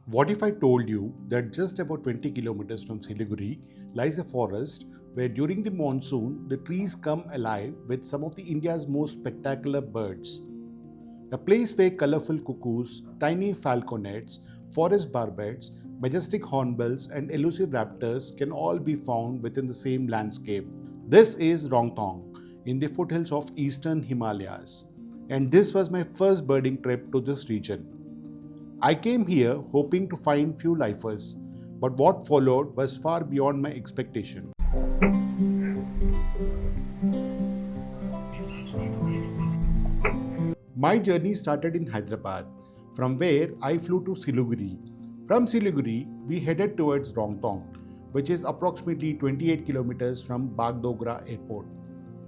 What if I told you that just about 20 kilometers from Siliguri lies a forest where during the monsoon the trees come alive with some of the India's most spectacular birds? A place where colorful cuckoos, tiny falconets, forest barbets, majestic hornbills, and elusive raptors can all be found within the same landscape. This is Rongtong in the foothills of Eastern Himalayas, and this was my first birding trip to this region. I came here hoping to find few lifers, but what followed was far beyond my expectation. My journey started in Hyderabad, from where I flew to Siliguri. From Siliguri, we headed towards Rongtong, which is approximately 28 kilometers from Bagdogra airport.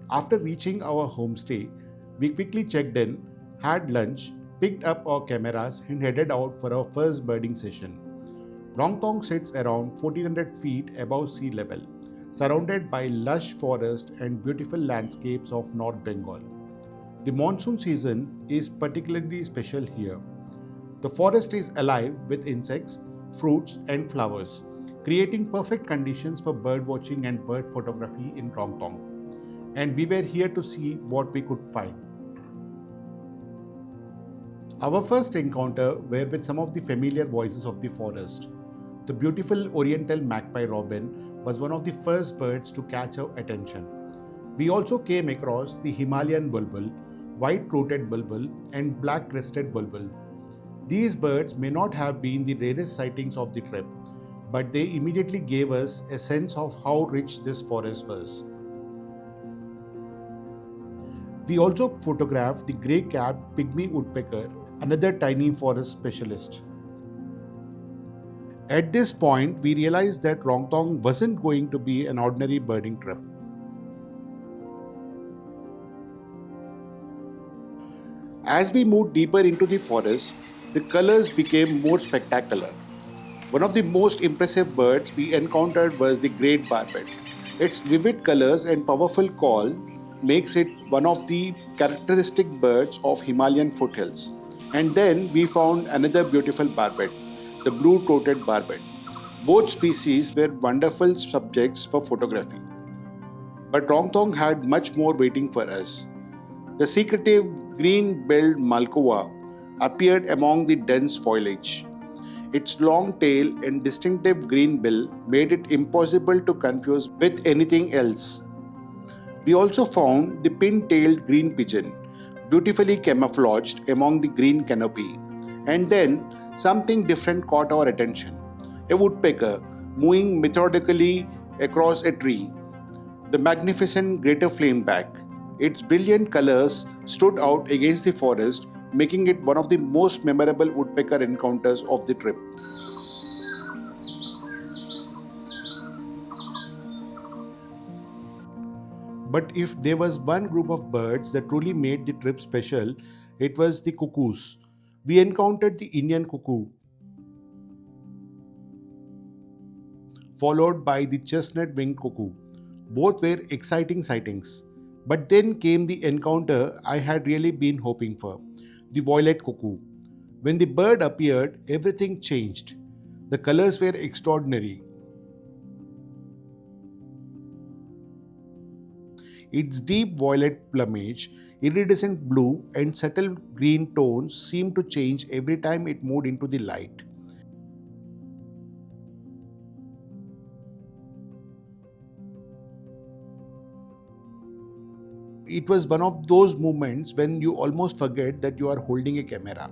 After reaching our homestay, we quickly checked in, had lunch, picked up our cameras, and headed out for our first birding session. Rongtong sits around 1400 feet above sea level, surrounded by lush forest and beautiful landscapes of North Bengal. The monsoon season is particularly special here. The forest is alive with insects, fruits, and flowers, creating perfect conditions for bird watching and bird photography in Rongtong. And we were here to see what we could find. Our first encounter were with some of the familiar voices of the forest. The beautiful oriental magpie robin was one of the first birds to catch our attention. We also came across the Himalayan bulbul, white-throated bulbul, and black-crested bulbul. These birds may not have been the rarest sightings of the trip, but they immediately gave us a sense of how rich this forest was. We also photographed the grey-capped pygmy woodpecker, another tiny forest specialist. At this point, we realized that Rongtong wasn't going to be an ordinary birding trip. As we moved deeper into the forest, the colors became more spectacular. One of the most impressive birds we encountered was the great barbet. Its vivid colors and powerful call makes it one of the characteristic birds of Himalayan foothills. And then we found another beautiful barbet, the blue-throated barbet. Both species were wonderful subjects for photography. But Rongtong had much more waiting for us. The secretive green-billed malkoa appeared among the dense foliage. Its long tail and distinctive green bill made it impossible to confuse with anything else. We also found the pin-tailed green pigeon, beautifully camouflaged among the green canopy. And then something different caught our attention. A woodpecker moving methodically across a tree. The magnificent greater flameback. Its brilliant colors stood out against the forest, making it one of the most memorable woodpecker encounters of the trip. But if there was one group of birds that truly made the trip special, it was the cuckoos. We encountered the Indian cuckoo, followed by the chestnut-winged cuckoo. Both were exciting sightings. But then came the encounter I had really been hoping for, the violet cuckoo. When the bird appeared, everything changed. The colors were extraordinary. Its deep violet plumage, iridescent blue, and subtle green tones seemed to change every time it moved into the light. It was one of those moments when you almost forget that you are holding a camera.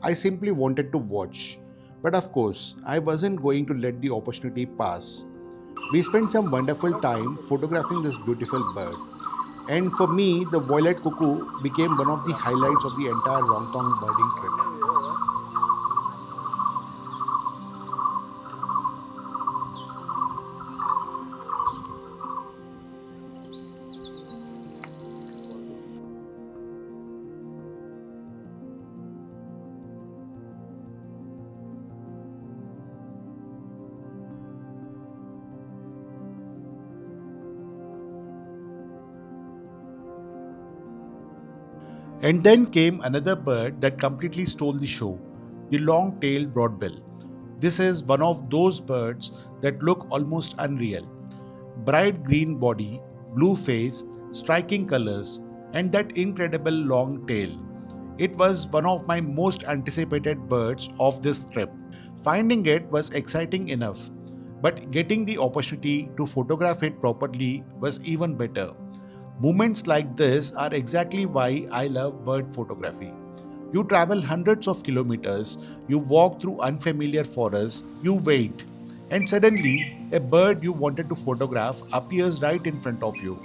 I simply wanted to watch. But of course, I wasn't going to let the opportunity pass. We spent some wonderful time photographing this beautiful bird. And for me, the violet cuckoo became one of the highlights of the entire Rongtong birding trip. And then came another bird that completely stole the show, the long-tailed broadbill. This is one of those birds that look almost unreal. Bright green body, blue face, striking colors, and that incredible long tail. It was one of my most anticipated birds of this trip. Finding it was exciting enough, but getting the opportunity to photograph it properly was even better. Moments like this are exactly why I love bird photography. You travel hundreds of kilometers, you walk through unfamiliar forests, you wait, and suddenly a bird you wanted to photograph appears right in front of you.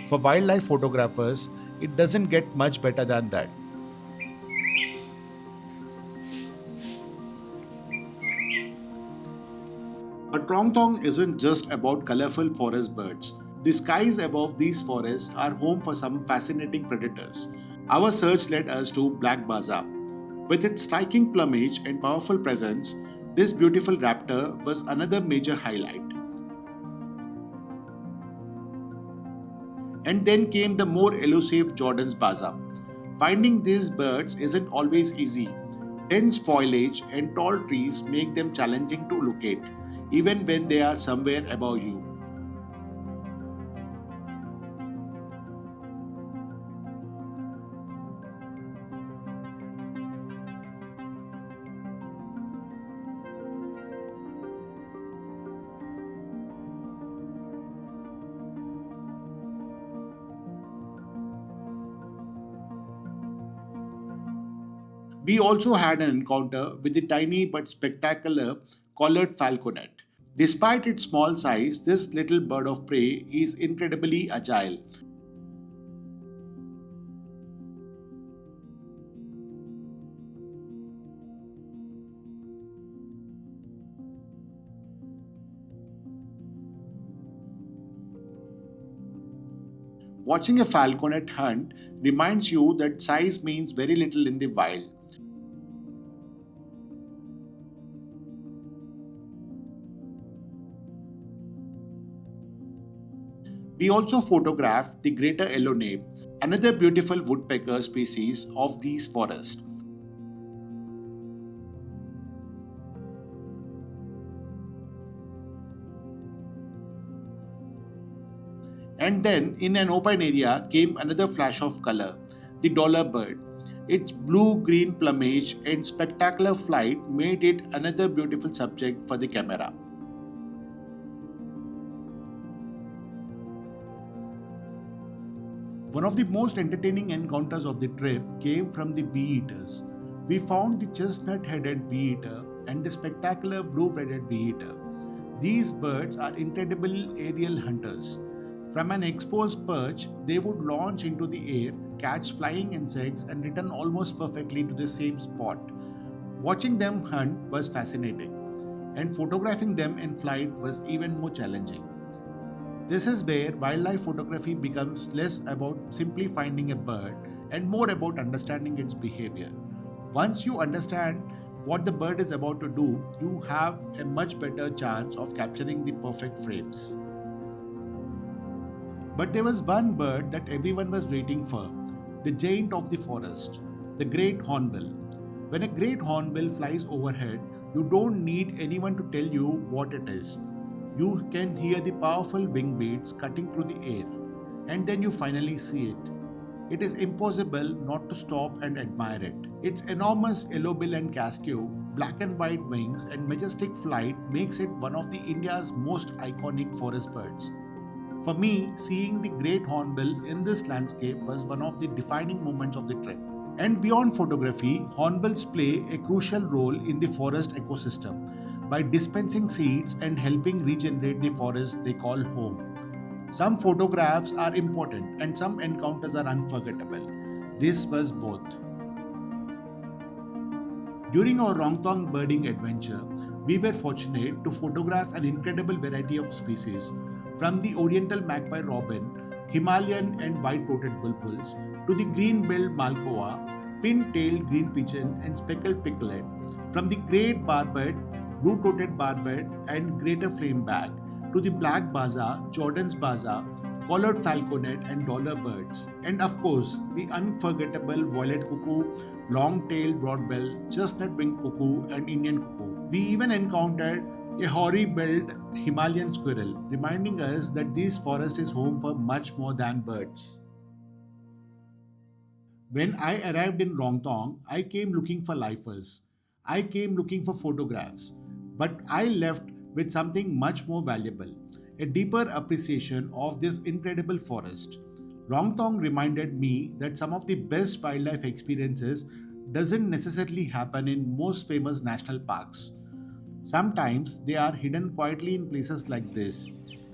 For wildlife photographers, it doesn't get much better than that. But Rongtong isn't just about colorful forest birds. The skies above these forests are home for some fascinating predators. Our search led us to Black Baza. With its striking plumage and powerful presence, this beautiful raptor was another major highlight. And then came the more elusive Jordan's Baza. Finding these birds isn't always easy. Dense foliage and tall trees make them challenging to locate, even when they are somewhere above you. We also had an encounter with the tiny but spectacular collared falconet. Despite its small size, this little bird of prey is incredibly agile. Watching a falconet hunt reminds you that size means very little in the wild. We also photographed the greater yellownape, another beautiful woodpecker species of these forests. And then, in an open area, came another flash of color, the dollar bird. Its blue-green plumage and spectacular flight made it another beautiful subject for the camera. One of the most entertaining encounters of the trip came from the bee-eaters. We found the chestnut-headed bee-eater and the spectacular blue-breasted bee-eater. These birds are incredible aerial hunters. From an exposed perch, they would launch into the air, catch flying insects, and return almost perfectly to the same spot. Watching them hunt was fascinating, and photographing them in flight was even more challenging. This is where wildlife photography becomes less about simply finding a bird and more about understanding its behavior. Once you understand what the bird is about to do, you have a much better chance of capturing the perfect frames. But there was one bird that everyone was waiting for, the giant of the forest, the great hornbill. When a great hornbill flies overhead, you don't need anyone to tell you what it is. You can hear the powerful wing beats cutting through the air, and then you finally see it. It is impossible not to stop and admire it. Its enormous yellow bill and casquet, black and white wings, and majestic flight makes it one of the India's most iconic forest birds. For me, seeing the great hornbill in this landscape was one of the defining moments of the trip. And beyond photography, hornbills play a crucial role in the forest ecosystem by dispensing seeds and helping regenerate the forest they call home. Some photographs are important and some encounters are unforgettable. This was both. During our Rongtong birding adventure, we were fortunate to photograph an incredible variety of species, from the oriental magpie robin, Himalayan and white-throated bulbuls, to the green-billed malkoa, pin-tailed green pigeon and speckled piglet, from the great barbet, blue-throated barbet and greater flameback, to the black baza, Jordan's baza, collared falconet and dollar birds, and of course the unforgettable violet cuckoo, long-tailed broadbill, chestnut-winged cuckoo, and Indian cuckoo. We even encountered a hoary-billed Himalayan squirrel, reminding us that this forest is home for much more than birds. When I arrived in Rongtong, I came looking for lifers. I came looking for photographs. But I left with something much more valuable, a deeper appreciation of this incredible forest. Rongtong reminded me that some of the best wildlife experiences doesn't necessarily happen in most famous national parks. Sometimes they are hidden quietly in places like this,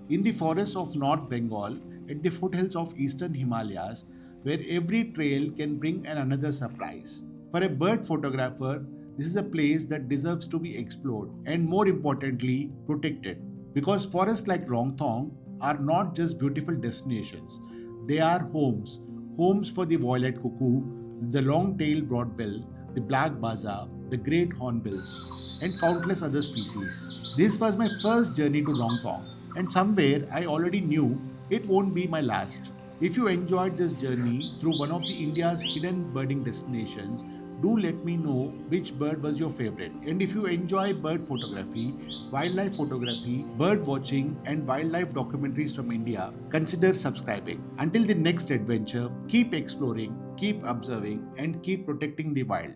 in the forests of North Bengal, at the foothills of Eastern Himalayas, where every trail can bring another surprise. For a bird photographer, this is a place that deserves to be explored and, more importantly, protected. Because forests like Rongtong are not just beautiful destinations, they are homes. Homes for the violet cuckoo, the long-tailed broadbill, the black baza, the great hornbills, and countless other species. This was my first journey to Rongtong, and somewhere I already knew it won't be my last. If you enjoyed this journey through one of the India's hidden birding destinations, do let me know which bird was your favorite. And if you enjoy bird photography, wildlife photography, bird watching, and wildlife documentaries from India, consider subscribing. Until the next adventure, keep exploring, keep observing, and keep protecting the wild.